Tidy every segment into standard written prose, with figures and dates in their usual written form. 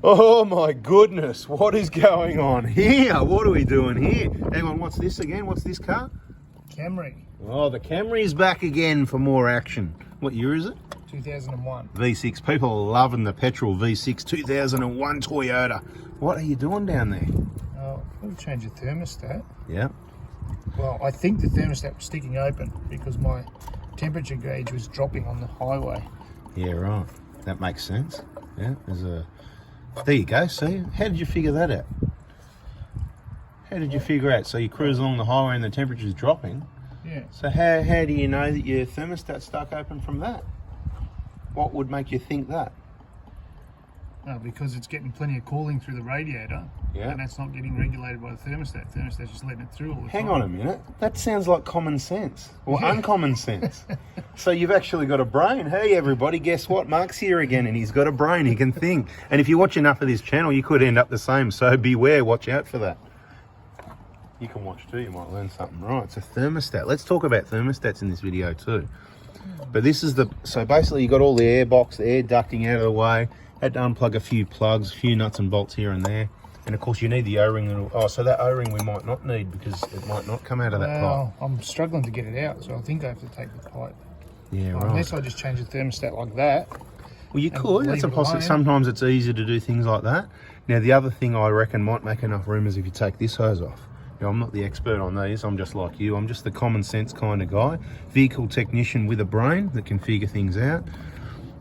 Oh my goodness, what is going on here? What are we doing here? Hang on, what's this again? What's this car? Camry. Oh, the Camry's back again for more action. What year is it? 2001. V6. People are loving the petrol V6 2001 Toyota. What are you doing down there? Oh, I've changed the thermostat. Yeah. Well, I think the thermostat was sticking open because my temperature gauge was dropping on the highway. Yeah, right. That makes sense. Yeah, there you go, see? How did you figure that out? How did you figure out? So you cruise along the highway and the temperature's dropping. Yeah. So how do you know that your thermostat's stuck open from that? What would make you think that? No, because it's getting plenty of cooling through the radiator. Yeah. And that's not getting regulated by the thermostat. The thermostat's just letting it through all the time. Hang on a minute. That sounds like common sense. Or uncommon sense. So you've actually got a brain. Hey everybody, guess what? Mark's here again and he's got a brain. He can think. And if you watch enough of this channel, you could end up the same. So beware, watch out for that. You can watch too, you might learn something. Right, it's a thermostat. Let's talk about thermostats in this video too. But this is so basically you got all the air box, the air ducting out of the way. Had to unplug a few plugs, a few nuts and bolts here and there. And of course you need the O-ring. Oh, so that O-ring we might not need because it might not come out of that pipe. Well, I'm struggling to get it out, so I think I have to take the pipe. Yeah, right. Unless I just change the thermostat like that. Well, you could. That's a possibility. Sometimes it's easier to do things like that. Now, the other thing I reckon might make enough room is if you take this hose off. Now, I'm not the expert on these. I'm just like you. I'm just the common sense kind of guy. Vehicle technician with a brain that can figure things out.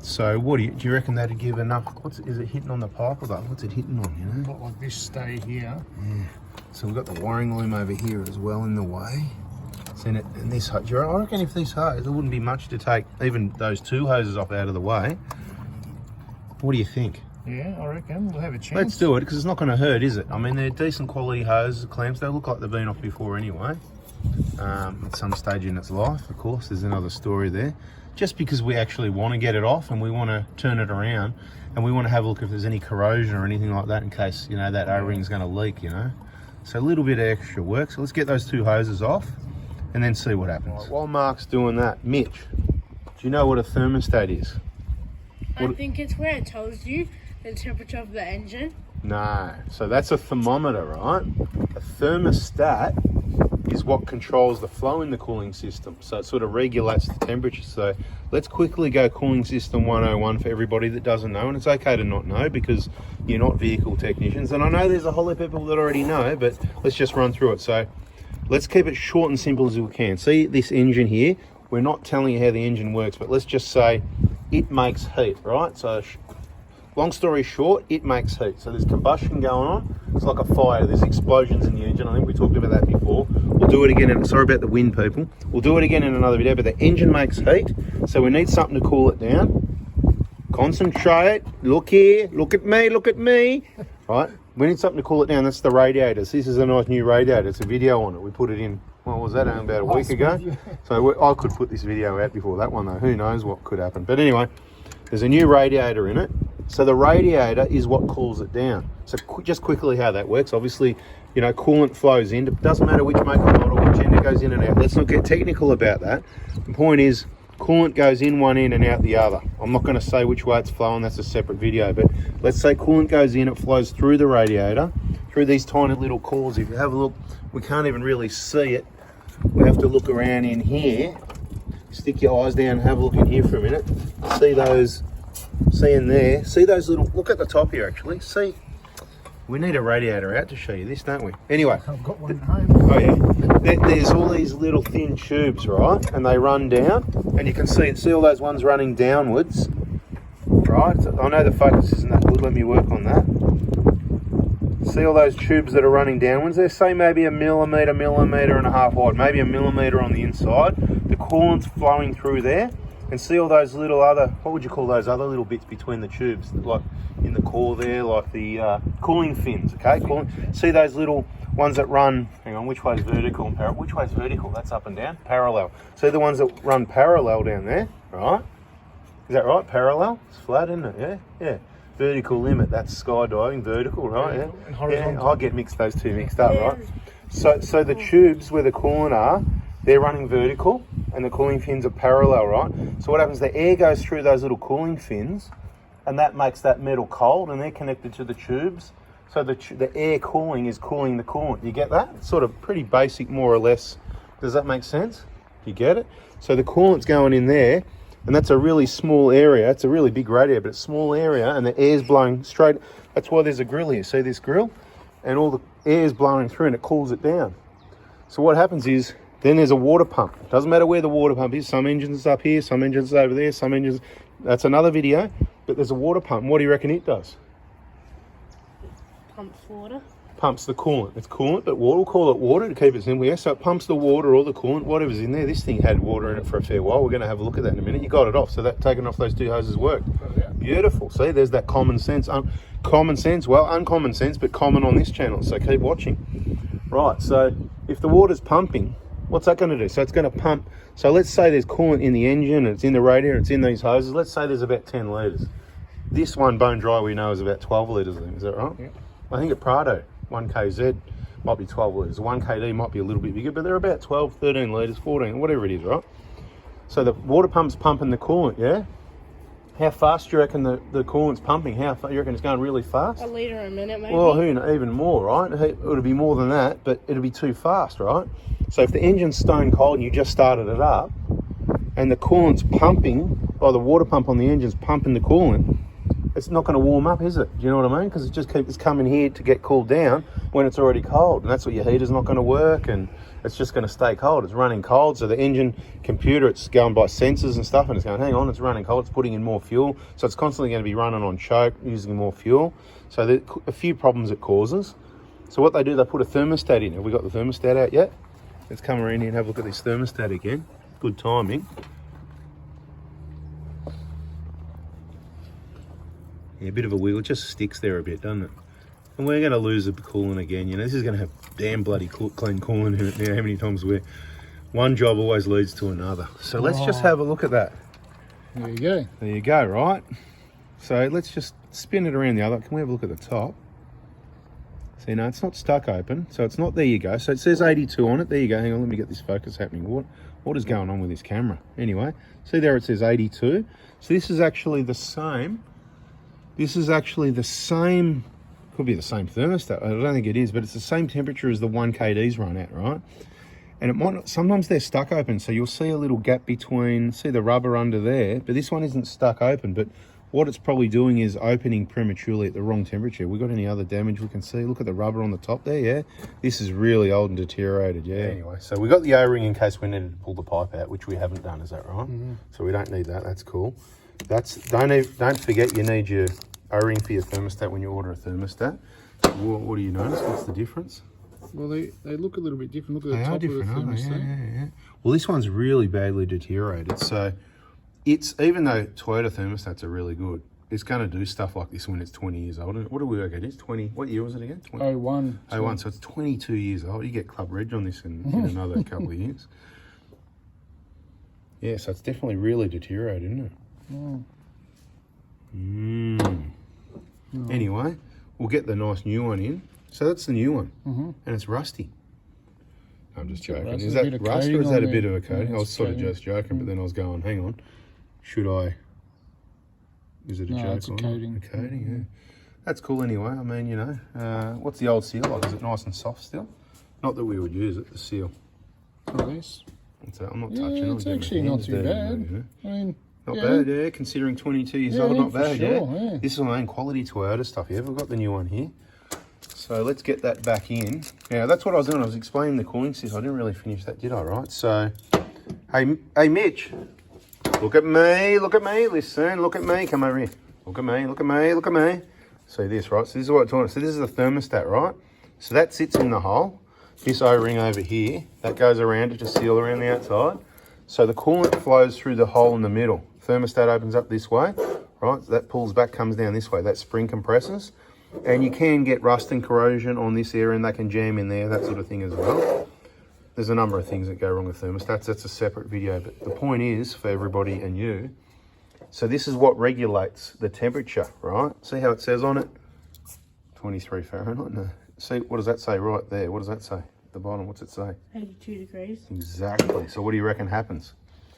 So, what do you reckon that'd give enough? Is it hitting on the pipe or that? What's it hitting on? You know. Got like this stay here. Yeah. So we've got the wiring loom over here as well in the way. And this hose, I reckon if this hose, there wouldn't be much to take even those two hoses off out of the way. What do you think? Yeah, I reckon we'll have a chance. Let's do it because it's not going to hurt, is it? I mean, they're decent quality hoses, clamps. They look like they've been off before anyway. At some stage in its life, of course, there's another story there. Just because we actually want to get it off and we want to turn it around and we want to have a look if there's any corrosion or anything like that in case, you know, that O-ring's going to leak, you know. So a little bit of extra work. So let's get those two hoses off and then see what happens. Right, while Mark's doing that, Mitch, do you know what a thermostat is? I think it's where it tells you the temperature of the engine. No, so that's a thermometer, right? A thermostat is what controls the flow in the cooling system. So it sort of regulates the temperature. So let's quickly go cooling system 101 for everybody that doesn't know. And it's okay to not know because you're not vehicle technicians. And I know there's a whole lot of people that already know, but let's just run through it. So let's keep it short and simple as we can. See this engine here? We're not telling you how the engine works, but let's just say it makes heat, right? So long story short, it makes heat. So there's combustion going on. It's like a fire. There's explosions in the engine. I think we talked about that before. We'll do it again. And sorry about the wind, people. We'll do it again in another video. But the engine makes heat. So we need something to cool it down. Concentrate. Look here. Look at me. Look at me. Right? We need something to cool it down. That's the radiators. This is a nice new radiator. It's a video on it. We put it in. What was that? Only about a week ago. So I could put this video out before that one, though. Who knows what could happen. But anyway, there's a new radiator in it. So the radiator is what cools it down. So just quickly how that works. Obviously, you know, coolant flows in. It doesn't matter which make or model, which end it goes in and out. Let's not get technical about that. The point is, coolant goes in one end and out the other. I'm not going to say which way it's flowing. That's a separate video. But let's say coolant goes in. It flows through the radiator, through these tiny little cores. If you have a look, we can't even really see it. We have to look around in here. Stick your eyes down and have a look in here for a minute. See those... See in there, see those little, look at the top here actually, see, we need a radiator out to show you this, don't we? Anyway. I've got one at home. Oh yeah, there's all these little thin tubes, right, and they run down, and you can see all those ones running downwards, right? I know the focus isn't that good, let me work on that. See all those tubes that are running downwards, they say maybe a millimetre and a half wide, maybe a millimetre on the inside. The coolant's flowing through there. And see all those little other, what would you call those other little bits between the tubes, like in the core there, like the cooling fins, okay? See those little ones that run, hang on, which way's vertical and parallel? Which way's vertical? That's up and down, parallel. See the ones that run parallel down there, right? Is that right, parallel? It's flat, isn't it? Yeah, yeah. Vertical limit, that's skydiving, vertical, right? Yeah, and horizontal. I get those two mixed up, right? So the tubes where the coolant are, they're running vertical and the cooling fins are parallel, right? So what happens, the air goes through those little cooling fins and that makes that metal cold, and they're connected to the tubes. So the air cooling is cooling the coolant. You get that? It's sort of pretty basic, more or less. Does that make sense? You get it? So the coolant's going in there, and that's a really small area. It's a really big radiator, but it's a small area, and the air's blowing straight. That's why there's a grill here. See this grill? And all the air's blowing through, and it cools it down. So what happens is, then there's a water pump. It doesn't matter where the water pump is. Some engines up here, some engines over there, some engines... That's another video, but there's a water pump. What do you reckon it does? Pumps water. Pumps the coolant. It's coolant, but water, we'll call it water to keep it simple. Yeah, so it pumps the water or the coolant, whatever's in there. This thing had water in it for a fair while. We're going to have a look at that in a minute. You got it off, so that taking off those two hoses worked. Oh, yeah. Beautiful. See, there's that common sense. Common sense, well, uncommon sense, but common on this channel, so keep watching. Right, so if the water's pumping, what's that going to do? So it's going to pump. So let's say there's coolant in the engine, and it's in the radiator, it's in these hoses. Let's say there's about 10 litres. This one, bone dry, we know is about 12 litres. Is that right? Yeah. I think at Prado, 1KZ might be 12 litres. 1KD might be a little bit bigger, but they're about 12, 13 litres, 14, whatever it is, right? So the water pump's pumping the coolant, yeah? How fast do you reckon the coolant's pumping? How far, you reckon it's going really fast? A litre a minute, maybe. Well, even more, right? It'll be more than that, but it'll be too fast, right? So if the engine's stone cold and you just started it up, and the coolant's pumping, or the water pump on the engine's pumping the coolant, it's not going to warm up, is it? Do you know what I mean? Because it just keeps coming here to get cooled down when it's already cold, and that's what your heater's not going to work, and it's just going to stay cold. It's running cold, so the engine computer, it's going by sensors and stuff, and it's going, hang on, it's running cold, it's putting in more fuel, so it's constantly going to be running on choke, using more fuel. So there's a few problems it causes. So what they do, they put a thermostat in. Have we got the thermostat out yet? Let's come around here and have a look at this thermostat again. Good timing. Yeah, a bit of a wiggle. It just sticks there a bit, doesn't it? And we're going to lose the coolant again. You know, this is going to have damn bloody clean coolant in it now. How many times one job always leads to another. So let's just have a look at that. There you go. There you go, right? So let's just spin it around the other. Can we have a look at the top? See, no, it's not stuck open. So it's not, there you go. So it says 82 on it. There you go. Hang on, let me get this focus happening. What is going on with this camera? Anyway, see there it says 82. So this is actually the same. This is actually the same, could be the same thermostat. I don't think it is, but it's the same temperature as the 1KDs run at, right? And it might not, sometimes they're stuck open, so you'll see a little gap between, see the rubber under there, but this one isn't stuck open, but what it's probably doing is opening prematurely at the wrong temperature. We got any other damage we can see? Look at the rubber on the top there, yeah? This is really old and deteriorated, yeah. Anyway, so we got the O-ring in case we needed to pull the pipe out, which we haven't done, is that right? Mm-hmm. So we don't need that, that's cool. Don't forget you need your O-ring for your thermostat when you order a thermostat. What do you notice? What's the difference? Well, they look a little bit different. Look at the top of the thermostat. Yeah. Well, this one's really badly deteriorated. So it's, even though Toyota thermostats are really good, it's going to do stuff like this when it's 20 years old. What do we work at? It's 20, what year was it again? 20? 01. 01, so it's 22 years old. You get Club Reg on this in another couple of years. Yeah, so it's definitely really deteriorated, isn't it? Anyway, we'll get the nice new one in. So that's the new one, and it's rusty. I'm just joking. Is that rust or is that a bit of a coating? Yeah, I was sort of just joking, but then I was going, hang on, should I? Is it a joke? It's a coating. A coating, yeah. That's cool anyway. I mean, you know, what's the old seal like? Is it nice and soft still? Not that we would use it, the seal. This? I'm not touching it. It's actually not too bad. I mean, not bad, yeah, considering 22 years old, not bad, sure, yeah. This is my own quality Toyota stuff, yeah. We've got the new one here. So let's get that back in. Now, that's what I was doing. I was explaining the cooling system. I didn't really finish that, did I, right? So, hey, Mitch, look at me, listen, look at me, come over here. Look at me. See this, right? So this is what I'm talking about. So this is the thermostat, right? So that sits in the hole. This O-ring over here, that goes around it to seal around the outside. So the coolant flows through the hole in the middle. Thermostat opens up this way, right? So that pulls back, comes down this way. That spring compresses. And you can get rust and corrosion on this area, and they can jam in there, that sort of thing as well. There's a number of things that go wrong with thermostats. That's a separate video. But the point is, for everybody and you, so this is what regulates the temperature, right? See how it says on it? 23 Fahrenheit? No. See, what does that say right there? What does that say? At the bottom, what's it say? 82 degrees. Exactly. So what do you reckon happens?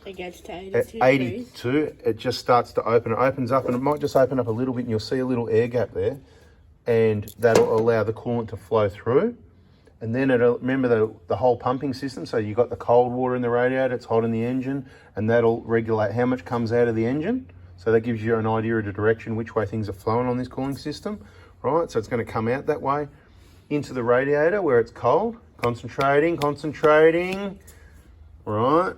It gets to At 82 degrees. 82, it just starts to open. It opens up, and it might just open up a little bit, and you'll see a little air gap there, and that'll allow the coolant to flow through. And then it'll, remember the whole pumping system, so you've got the cold water in the radiator, it's hot in the engine, and that'll regulate how much comes out of the engine. So that gives you an idea of the direction, which way things are flowing on this cooling system, right? So it's going to come out that way into the radiator where it's cold. Concentrating, right?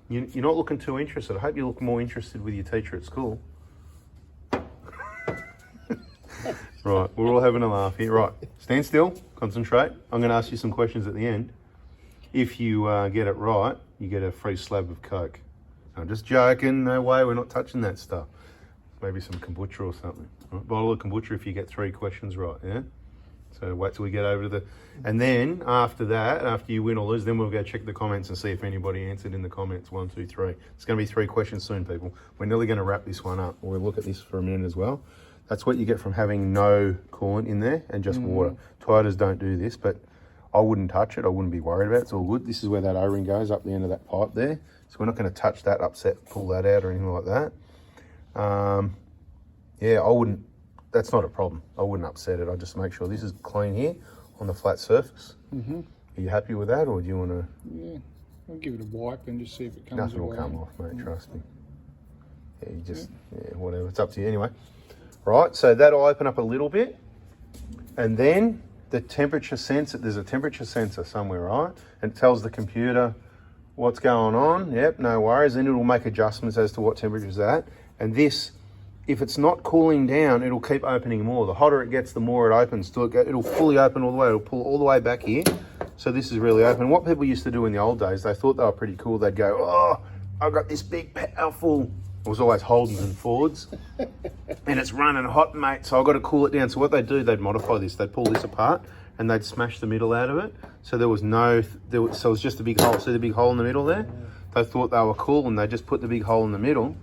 You're not looking too interested. I hope you look more interested with your teacher at school. Right, we're all having a laugh here. Right, stand still, concentrate. I'm going to ask you some questions at the end. If you get it right, you get a free slab of Coke. I'm just joking, no way, we're not touching that stuff. Maybe some kombucha or something. Right, bottle of kombucha if you get 3 questions right, yeah? So wait till we get over to the... And then after that, after you win or lose, then we'll go check the comments and see if anybody answered in the comments. 1, 2, 3. It's going to be 3 questions soon, people. We're nearly going to wrap this one up. We'll look at this for a minute as well. That's what you get from having no coolant in there and just water. Toyotas don't do this, but I wouldn't touch it. I wouldn't be worried about it. It's all good. This is where that O-ring goes, up the end of that pipe there. So we're not going to touch that, upset, pull that out or anything like that. Yeah, I wouldn't. That's not a problem. I wouldn't upset it. I'd just make sure this is clean here on the flat surface. Are you happy with that, or do you want to? Yeah, I'll give it a wipe and just see if it comes Nothing will away. come off, mate, trust me. Yeah, you just, yeah, whatever. It's up to you anyway. Right, so that'll open up a little bit. And then the temperature sensor, there's a temperature sensor somewhere, right? And it tells the computer what's going on. Yep, no worries. Then it'll make adjustments as to what temperature is at. And this, if it's not cooling down, it'll keep opening more. The hotter it gets, the more it opens. It'll fully open all the way. It'll pull all the way back here. So this is really open. What people used to do in the old days, they thought they were pretty cool. They'd go, oh, I've got this big, powerful... It was always Holdens and Fords. And it's running hot, mate, so I've got to cool it down. So what they'd do, they'd modify this. They'd pull this apart and they'd smash the middle out of it. So there was no... so it was just a big hole. See the big hole in the middle there? They thought they were cool and they just put the big hole in the middle.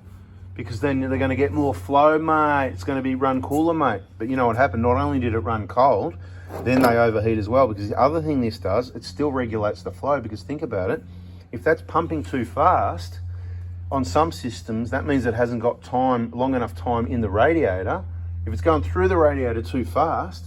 Because then they're going to get more flow, mate. It's going to be run cooler, mate. But you know what happened? Not only did it run cold, then they overheat as well. Because the other thing this does, it still regulates the flow. Because think about it. If that's pumping too fast, on some systems, that means it hasn't got time, long enough time in the radiator. If it's going through the radiator too fast,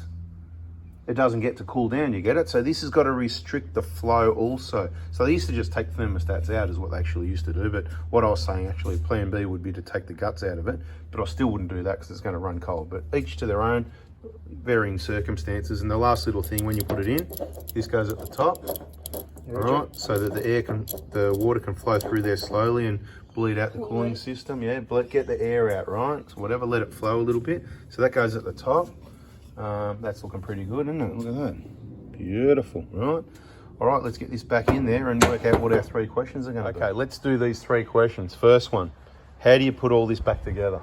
it doesn't get to cool down, you get it? So this has got to restrict the flow also. So they used to just take thermostats out is what they actually used to do. But what I was saying, actually, plan B would be to take the guts out of it. But I still wouldn't do that because it's going to run cold. But each to their own, varying circumstances. And the last little thing, when you put it in, this goes at the top. All right, so that the water can flow through there slowly and bleed out the cooling system. Yeah, get the air out, right? So whatever, let it flow a little bit. So that goes at the top. That's looking pretty good, isn't it? Look at that. Beautiful, right? All right, let's get this back in there and work out what our 3 questions are going to be. Okay, let's do these 3 questions. First one, how do you put all this back together?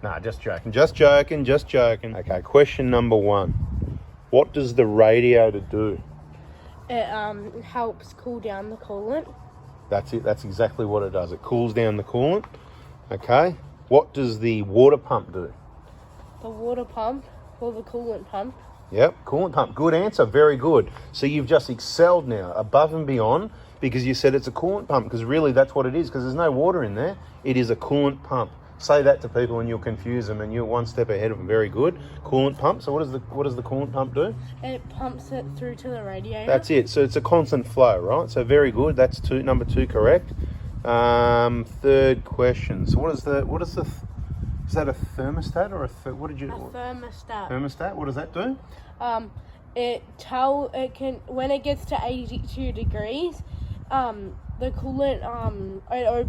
Nah, just joking, just joking, just joking. Okay, question number 1. What does the radiator do? It helps cool down the coolant. That's it, that's exactly what it does. It cools down the coolant, okay? What does the water pump do? The water pump or the coolant pump? Yep, coolant pump. Good answer, very good. So you've just excelled now, above and beyond, because you said it's a coolant pump, because really that's what it is, because there's no water in there. It is a coolant pump. Say that to people and you'll confuse them and you're one step ahead of them. Very good. Coolant pump. So what does the coolant pump do? It pumps it through to the radiator. That's it. So it's a constant flow, right? So very good. That's number 2 correct. 3rd question. So is that a thermostat or what did you? A thermostat. Thermostat. What does that do? It can, when it gets to 82 degrees, the coolant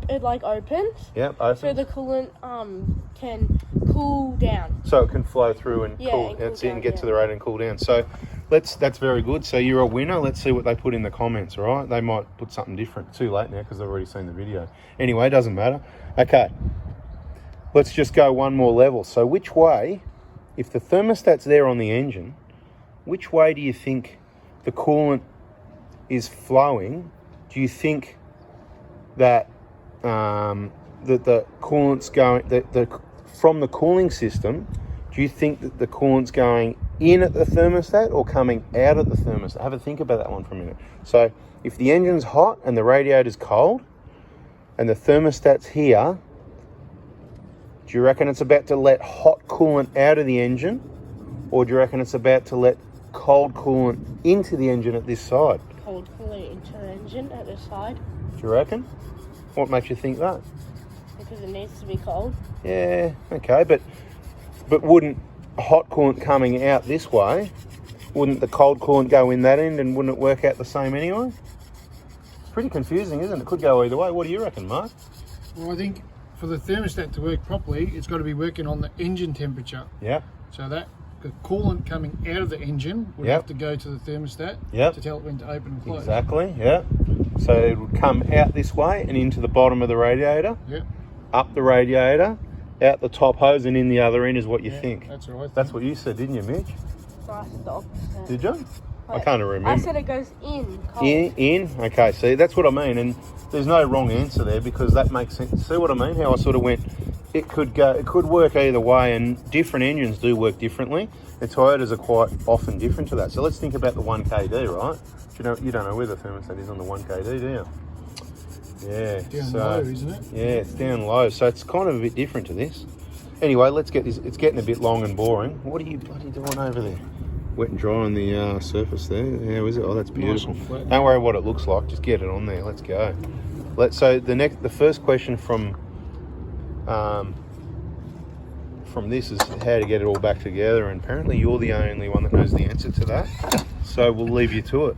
it like opens. Yep, opens. So the coolant can cool down. So it can flow through and cool. And That's cool it, and down, get to the radiator and cool down. So that's very good. So you're a winner. Let's see what they put in the comments, all right? They might put something different. Too late now because they've already seen the video. Anyway, it doesn't matter. Okay, let's just go one more level. So which way, if the thermostat's there on the engine, which way do you think the coolant is flowing? Do you think that that the coolant's going from the cooling system? Do you think that the coolant's going in at the thermostat or coming out at the thermostat? Have a think about that one for a minute. So if the engine's hot and the radiator's cold, and the thermostat's here, do you reckon it's about to let hot coolant out of the engine, or do you reckon it's about to let cold coolant into the engine at this side? Cold coolant into the engine at the side. Do you reckon? What makes you think that? Because it needs to be cold. Yeah, okay, but wouldn't hot coolant coming out this way, wouldn't the cold coolant go in that end, and wouldn't it work out the same anyway? It's pretty confusing, isn't it? It could go either way. What do you reckon, Mark? Well, I think for the thermostat to work properly, it's got to be working on the engine temperature. Yeah. So that the coolant coming out of the engine would have to go to the thermostat to tell it when to open and close. Exactly, yeah. So it would come out this way and into the bottom of the radiator, up the radiator, out the top hose, and in the other end is what you think. That's right. That's what you said, didn't you, Mitch? So I said the opposite. Did you? I Wait, can't remember. I said it goes in cold. In? Okay, see, that's what I mean. And there's no wrong answer there, because that makes sense. See what I mean? How I sort of went, it could work either way, and different engines do work differently. The Toyotas are quite often different to that. So let's think about the 1KD, right? You don't know where the thermostat is on the 1KD, do you? Yeah. Down low, isn't it? Yeah, it's down low. So it's kind of a bit different to this. Anyway, let's get this. It's getting a bit long and boring. What are you bloody doing over there? Wet and dry on the surface there. How is it? Oh, that's beautiful. Nice and flat. Don't worry what it looks like. Just get it on there. Let's go. So the first question from this is how to get it all back together, and apparently you're the only one that knows the answer to that. So we'll leave you to it.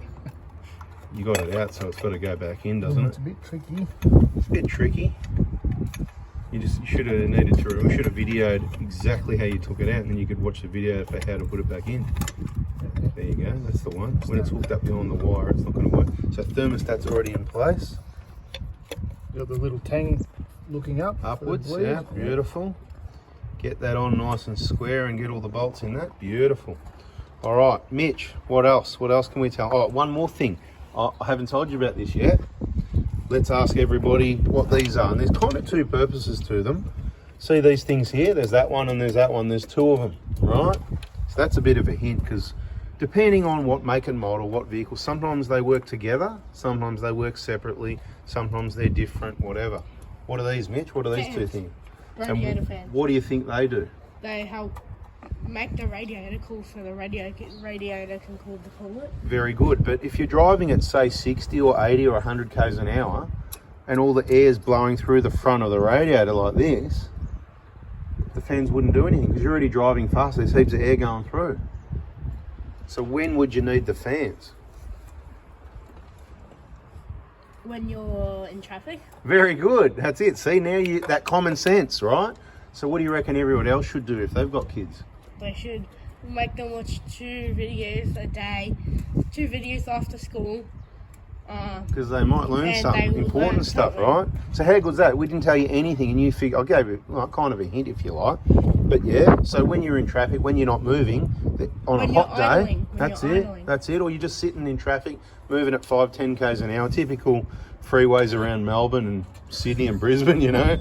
You got it out, so it's got to go back in, doesn't It's it? a bit tricky. It's a bit tricky. You should have needed to. We should have videoed exactly how you took it out, and then you could watch the video for how to put it back in. There you go. That's the one. When it's hooked up behind the wire, it's not going to work. So thermostat's already in place. You got the little tang looking up. Upwards, yeah, beautiful. Get that on nice and square and get all the bolts in that. Beautiful. All right, Mitch, what else? What else can we tell? Oh, one more thing. I haven't told you about this yet. Let's ask everybody what these are. And there's kind of two purposes to them. See these things here? There's that one and there's that one. There's two of them, right? So that's a bit of a hint, because depending on what make and model, what vehicle, sometimes they work together, sometimes they work separately, sometimes they're different, whatever. What are these, Mitch? What are these two things? Radiator fans. What do you think they do? They help make the radiator cool, so the radiator can cool the coolant. Very good. But if you're driving at, say, 60 or 80 or 100 k's an hour, and all the air's blowing through the front of the radiator like this, the fans wouldn't do anything, because you're already driving fast. There's heaps of air going through. So when would you need the fans? When you're in traffic. Very good. That's it. See, now that common sense, right? So what do you reckon everyone else should do if they've got kids? They should make them watch 2 videos a day, 2 videos after school. Because they might learn and something, they will important learn stuff, something. right? So how good's that? We didn't tell you anything, and you figure, I gave you kind of a hint, if you like. But yeah, so when you're in traffic, when you're not moving, on When a you're hot day, idling, when that's you're it. idling. That's it. Or you're just sitting in traffic, moving at 5-10 k's an hour. Typical freeways around Melbourne and Sydney and Brisbane, you know.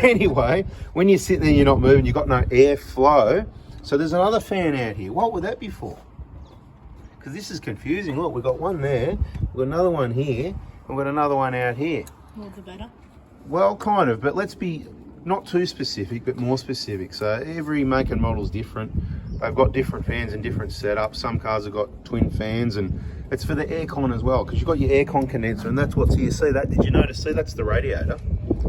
Anyway, when you're sitting there, you're not moving, you've got no airflow. So there's another fan out here. What would that be for? Because this is confusing. Look, we've got one there, we've got another one here, and we've got another one out here. More the better. Well, kind of, but let's be not too specific, but more specific. So every make and model is different. They've got different fans and different setups. Some cars have got twin fans, and it's for the aircon as well, because you've got your aircon condenser, and that's what's here. See that? Did you notice? See, that's the radiator.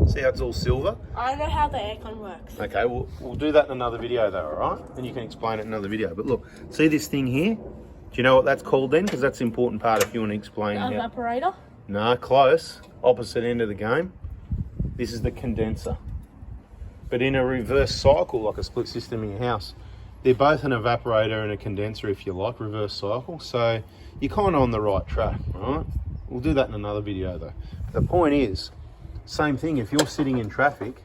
See how it's all silver? I know how the aircon works. Okay, we'll do that in another video though, all right? And you can explain it in another video. But look, see this thing here? Do you know what that's called then? Because that's the important part if you want to explain. The evaporator? No, close. Opposite end of the game. This is the condenser. But in a reverse cycle, like a split system in your house, they're both an evaporator and a condenser, if you like, reverse cycle. So you're kind of on the right track, right? We'll do that in another video though. The point is, same thing, if you're sitting in traffic,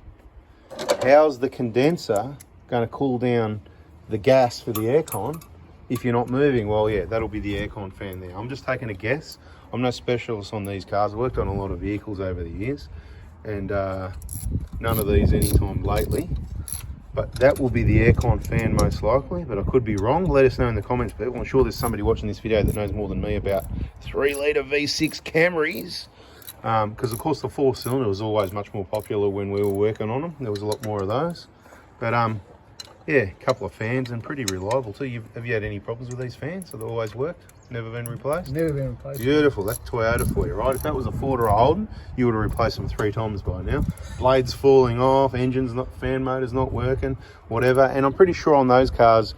how's the condenser going to cool down the gas for the aircon if you're not moving? Well, yeah, that'll be the aircon fan there. I'm just taking a guess. I'm no specialist on these cars. I've worked on a lot of vehicles over the years, and none of these anytime lately. But that will be the aircon fan most likely, but I could be wrong. Let us know in the comments, people. I'm sure there's somebody watching this video that knows more than me about 3-litre V6 Camrys. Because of course the 4-cylinder was always much more popular when we were working on them. There was a lot more of those. But yeah, a couple of fans and pretty reliable too. Have you had any problems with these fans? Have they always worked? Never been replaced? Never been replaced. Beautiful. That's Toyota for you, right? If that was a Ford or a Holden, you would have replaced them 3 times by now. Blades falling off, engines not, fan motors not working, whatever. And I'm pretty sure on those cars,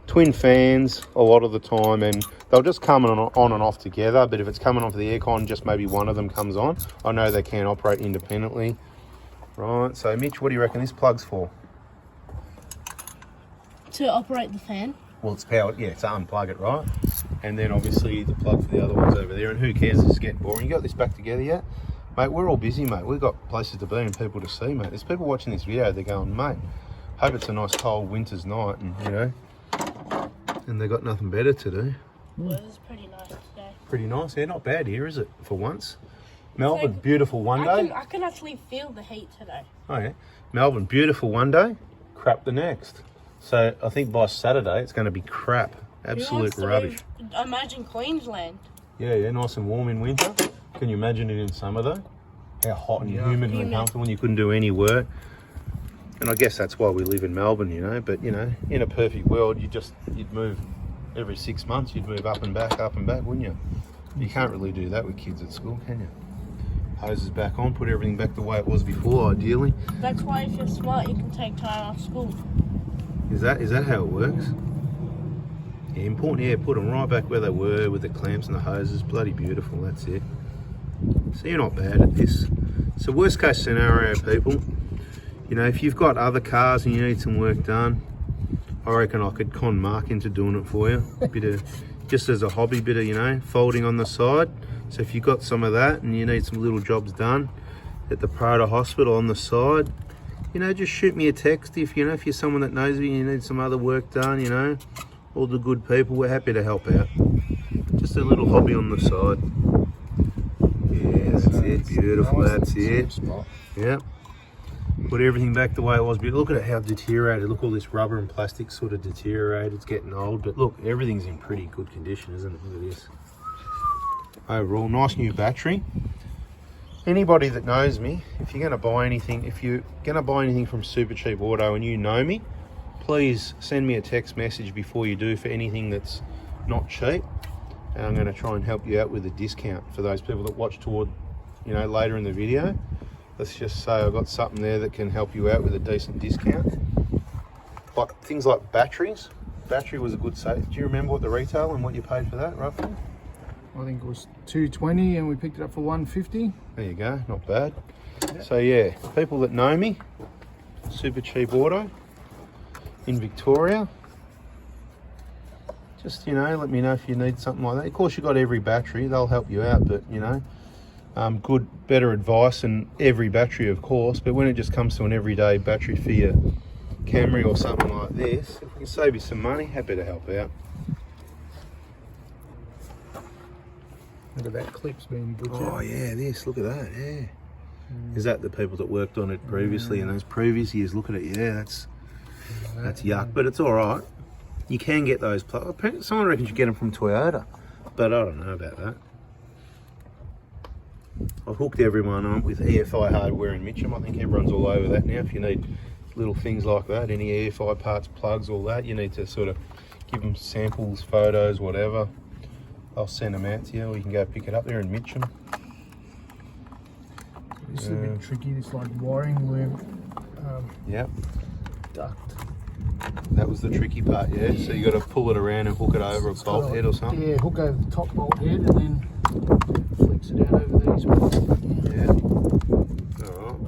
twin fans a lot of the time, and they'll just come on and off together. But if it's coming off the aircon, just maybe one of them comes on. I know they can operate independently. Right, so Mitch, what do you reckon this plug's for? To operate the fan. Well, it's powered, yeah, to unplug it, right? And then obviously the plug for the other ones over there. And who cares, it's getting boring. You got this back together yet? Mate, we're all busy, mate. We've got places to be and people to see, mate. There's people watching this video, they're going, mate, hope it's a nice cold winter's night, and you know, and they've got nothing better to do. Well, it was pretty nice today. Pretty nice, yeah, not bad here, is it, for once? Melbourne, beautiful one day. I can actually feel the heat today. Oh yeah, Melbourne, beautiful one day, crap the next. So I think by Saturday it's going to be crap, absolute rubbish. Imagine Queensland. Yeah, nice and warm in winter. Can you imagine it in summer though? How hot and humid and uncomfortable, and you couldn't do any work. And I guess that's why we live in Melbourne, you know. But you know, in a perfect world, you'd move every 6 months. You'd move up and back, wouldn't you? You can't really do that with kids at school, can you? Hoses back on, put everything back the way it was before, ideally. That's why if you're smart, you can take time off school. Is that how it works? Yeah, important. Yeah, put them right back where they were with the clamps and the hoses. Bloody beautiful. That's it. So you're not bad at this. So worst case scenario, people. You know, if you've got other cars and you need some work done, I reckon I could con Mark into doing it for you. Bit of, just as a hobby, bit of, you know, folding on the side. So if you've got some of that and you need some little jobs done at the Prada Hospital on the side, you know, just shoot me a text if you're someone that knows me and you need some other work done, you know. All the good people, we're happy to help out. Just a little hobby on the side. Yeah, that's it. Beautiful, that's it. Yeah. Put everything back the way it was. But look at how deteriorated. Look, all this rubber and plastic sort of deteriorated. It's getting old. But look, everything's in pretty good condition, isn't it? Look at this. Overall, nice new battery. Anybody that knows me, if you're going to buy anything, from Super Cheap Auto and you know me, please send me a text message before you do for anything that's not cheap, and I'm going to try and help you out with a discount for those people that watch toward, you know, later in the video. Let's just say I've got something there that can help you out with a decent discount. Like things like batteries. Battery was a good save. Do you remember what the retail and what you paid for that roughly? I think it was $220 and we picked it up for $150. There you go, not bad. Yeah. So yeah, people that know me, Super Cheap Auto in Victoria, just, you know, let me know if you need something like that. Of course, you've got every battery, they'll help you out, but you know, better advice and every battery, of course, but when it just comes to an everyday battery for your Camry or something like this, if we can save you some money, happy to help out. Look at that clip's been butchered. Oh yeah, look at that, yeah. Is that the people that worked on it previously in those previous years? Look at it, yeah, that's yuck, but it's all right. You can get those plugs. Someone reckons you get them from Toyota, but I don't know about that. I've hooked everyone on with EFI hardware in Mitcham. I think everyone's all over that now. If you need little things like that, any EFI parts, plugs, all that, you need to sort of give them samples, photos, whatever. I'll send them out to you, or you can go pick it up there in Mitcham. This is a bit tricky, this like wiring loom. Yep. Duct. That was the tricky part, yeah? So you got to pull it around and hook it over a bolt head or something? Yeah, hook over the top bolt head and then flex it out over these ones. Yeah. Alright.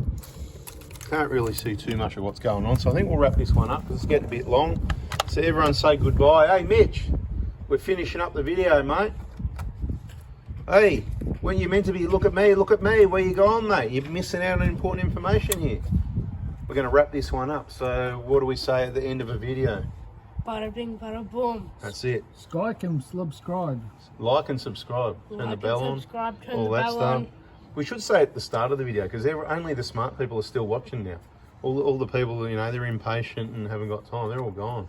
Can't really see too much of what's going on, so I think we'll wrap this one up because it's getting a bit long. So everyone say goodbye. Hey Mitch, we're finishing up the video, mate. Hey, when you're meant to be, look at me, where you going, mate? You're missing out on important information here. We're going to wrap this one up, so what do we say at the end of a video? Bada bing, bada boom. That's it. Sky can subscribe. Like and subscribe. Turn the bell on. All that stuff. We should say at the start of the video, because only the smart people are still watching now. All the people, you know, they're impatient and haven't got time, they're all gone.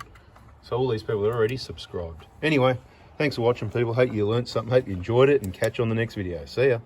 So all these people are already subscribed. Anyway, thanks for watching, people. Hope you learned something, hope you enjoyed it, and catch you on the next video. See ya.